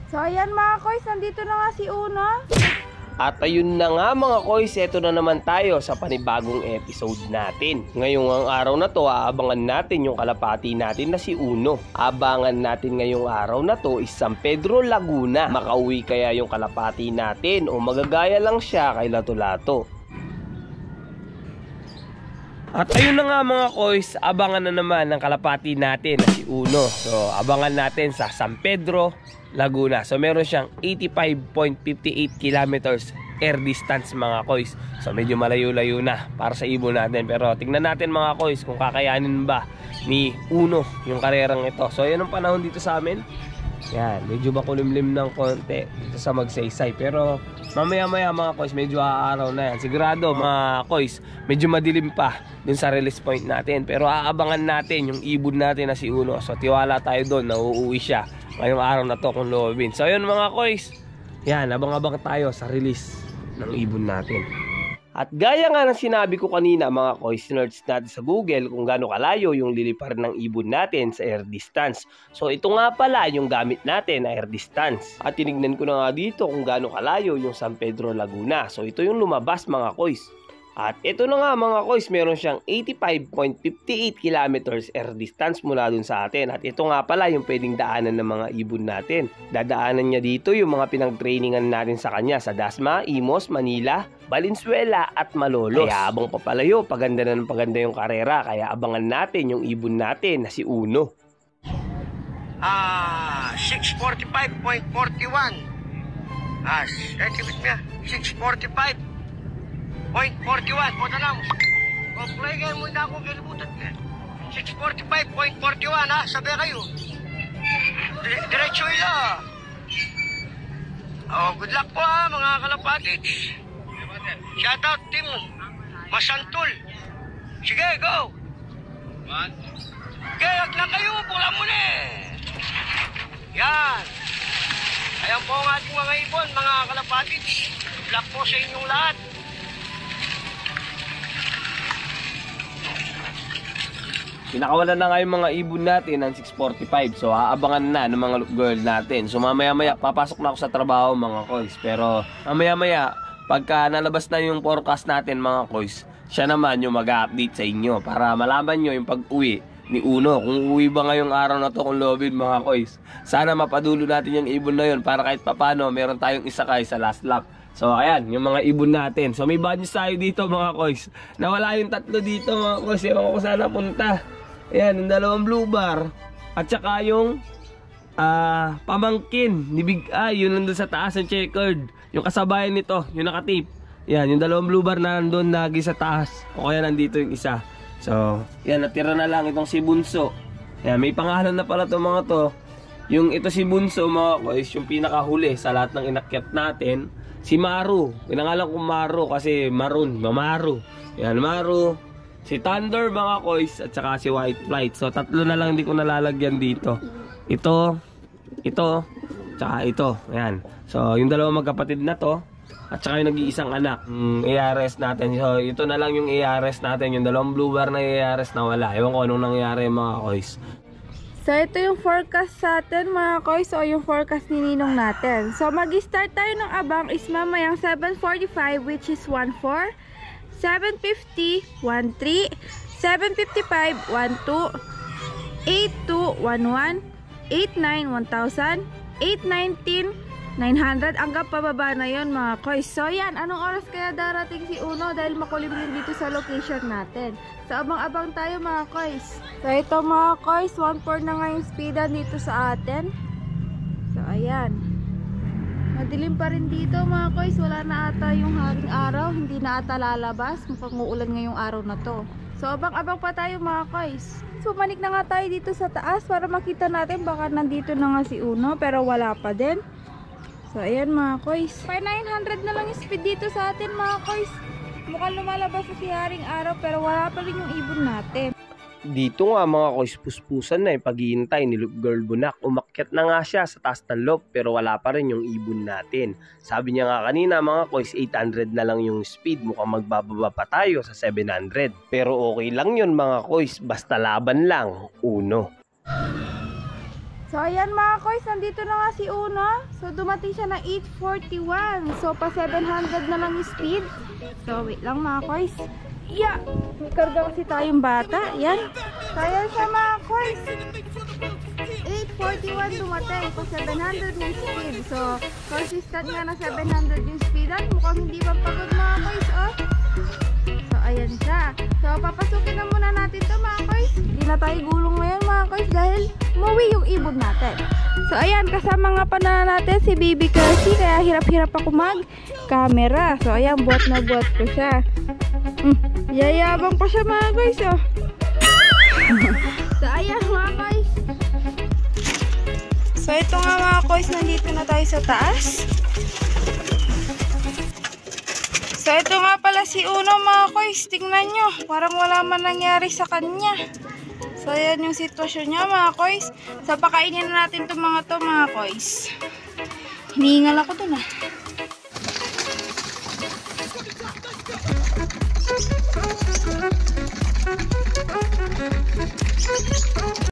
So ayan mga koys, nandito na nga si Uno. At ayun na nga mga koys, eto na naman tayo sa panibagong episode natin. Ngayong ang araw na to, aabangan natin yung kalapati natin na si Uno. Abangan natin ngayong araw na to is San Pedro, Laguna. Makauwi kaya yung kalapati natin o magagaya lang siya kay Lato-Lato? At ayun na nga mga koys, abangan na naman ng kalapati natin na si Uno. So abangan natin sa San Pedro, Laguna. So meron siyang 85.58 kilometers air distance mga koys. So medyo malayo-layo na para sa ibon natin. Pero tingnan natin mga koys kung kakayanin ba ni Uno yung karerang ito. So ayan ang panahon dito sa amin. Yan, medyo makulimlim ng konti dito sa Magsaysay. Pero mamaya-maya mga koys, medyo aaraw na yan. Sigurado mga koys, medyo madilim pa dun sa release point natin. Pero aabangan natin yung ibon natin na si Uno. So tiwala tayo doon na uuwi siya ngayong araw na to kung loobin. So yun mga koys, yan, abang-abang tayo sa release ng ibon natin. At gaya nga ng sinabi ko kanina mga koys, sinerch natin sa Google kung gaano kalayo yung lilipar ng ibon natin sa air distance. So ito nga pala yung gamit natin na air distance. At tinignan ko na nga dito kung gaano kalayo yung San Pedro, Laguna. So ito yung lumabas mga koys. At ito na nga mga koys, meron siyang 85.58 kilometers air distance mula dun sa atin. At ito nga pala yung pwedeng daanan ng mga ibon natin. Dadaanan niya dito yung mga pinag-trainingan natin sa kanya sa Dasma, Imos, Manila, Valenzuela at Malolos. Kaya abang papalayo, paganda na ng paganda yung karera. Kaya abangan natin yung ibon natin na si Uno. 645.41. Estimate niya, 645.41. Punta lang. Play kayo muna ako kalimutan ka. 645.41 ha, sabi kayo. Diretso ila. Oh, good luck po ha mga kalapatids. Shoutout team Masantol. Sige, go. Okay, wag lang kayo, pula mo na eh. Yan. Ayan po ang ating mga ibon, mga kalapatids. Good luck po sa inyong lahat. Pinakawalan na nga yung mga ibon natin ng 6:45. So aabangan na ng mga girl natin. So mamaya-maya papasok na ako sa trabaho mga koys. Pero mamaya-maya pagka nalabas na yung forecast natin mga koys, siya naman yung mag-update sa inyo para malaman nyo yung pag-uwi ni Uno. Kung uwi ba ngayong araw na to kung loobin mga koys. Sana mapadulo natin yung ibon na yun para kahit papano meron tayong isakay sa last lap. So ayan, yung mga ibon natin. So may badges tayo dito mga koys. Nawala yung tatlo dito mga koys. Ewan ko sana punta. Ayan, yung dalawang blue bar. At saka yung pamangkin ni Big Eye. Yun nandun sa taas ng checkered. Yung kasabayan nito, yung nakatip. Ayan, yung dalawang blue bar na nandun lagi sa taas. O kaya nandito yung isa. So, yan, natira na lang itong si Bunso. Ayan, may pangalan na pala itong mga to. Yung ito si Bunso mga koys, yung pinakahuli sa lahat ng inakyat natin. Si Maru, pinangalan ko Maru kasi maroon, Maru. Yan, Maru. Si Thunder mga koys at saka si White Flight. So tatlo na lang hindi ko nalalagyan dito. Ito, tsaka ito. Ayan. So yung dalawang magkapatid na to at saka yung nag-iisang anak. ARS natin. So ito na lang yung ARS natin. Yung dalawang blue bar na ARS na wala. Ewan ko anong nangyari mga koys. So ito yung forecast sa atin mga koys, o yung forecast ni Ninong natin. So mag-start tayo ng abang is mamayang 7:45 which is 1:4, 7:50, 1:3, 7:55, 1:2, 8:2, 1:1, 8:9, 1,000, 8:19, 900. Hanggang pababa na yon mga koys. So yan, anong oras kaya darating si Uno dahil makulimlim dito sa location natin. So abang-abang tayo mga koys. So ito mga koys, 1:4 na nga yung speedan dito sa atin. So ayan. Madilim pa rin dito mga koys. Wala na ata yung haring araw. Hindi na ata lalabas. Mukhang uulan ngayong araw na to. So abang-abang pa tayo mga koys. So manik na nga tayo dito sa taas para makita natin baka nandito na nga si Uno. Pero wala pa din. So ayan mga koys. 900 na lang yung speed dito sa atin mga koys. Mukhang lumalabas na si haring araw pero wala pa rin yung ibon natin. Dito nga mga koys, puspusan na yung paghihintay ni Girl Bunak. Umakyat na nga siya sa taas ng loft pero wala pa rin yung ibon natin. Sabi niya nga kanina mga koys, 800 na lang yung speed. Mukhang magbababa pa tayo sa 700. Pero okay lang yun mga koys, basta laban lang, Uno. So ayan mga koys, nandito na nga si Uno. So dumating siya ng 8:41. So pa 700 na lang yung speed. So wait lang mga koys. Yeah! May karga kasi tayong bata. Yan. So ayan siya mga koys. 8:41 dumating. Pa 700 yung speed. So consistent nga na 700 yung speed. Mukhang hindi pa pagod mga koys. Oh. So ayan siya. So papasukin na muna natin to mga koys. Hindi na tayo gulong ngayon mga koys dahil umuwi yung ibon natin. So ayan, kasama nga pa na natin si Baby Kelsey, kaya hirap-hirap ako mag-camera. So ayan, buhat na buhat ko siya. Yayabang pa siya mga guys, oh. So ayan mga guys. So ito nga mga guys, nandito na tayo sa taas. So ito nga pala si Uno mga guys, tingnan nyo, parang wala man nangyari sa kanya. So ayan yung sitwasyon niya mga koys. So pakainin na natin itong mga to mga koys. Hinihingal ako dun ah.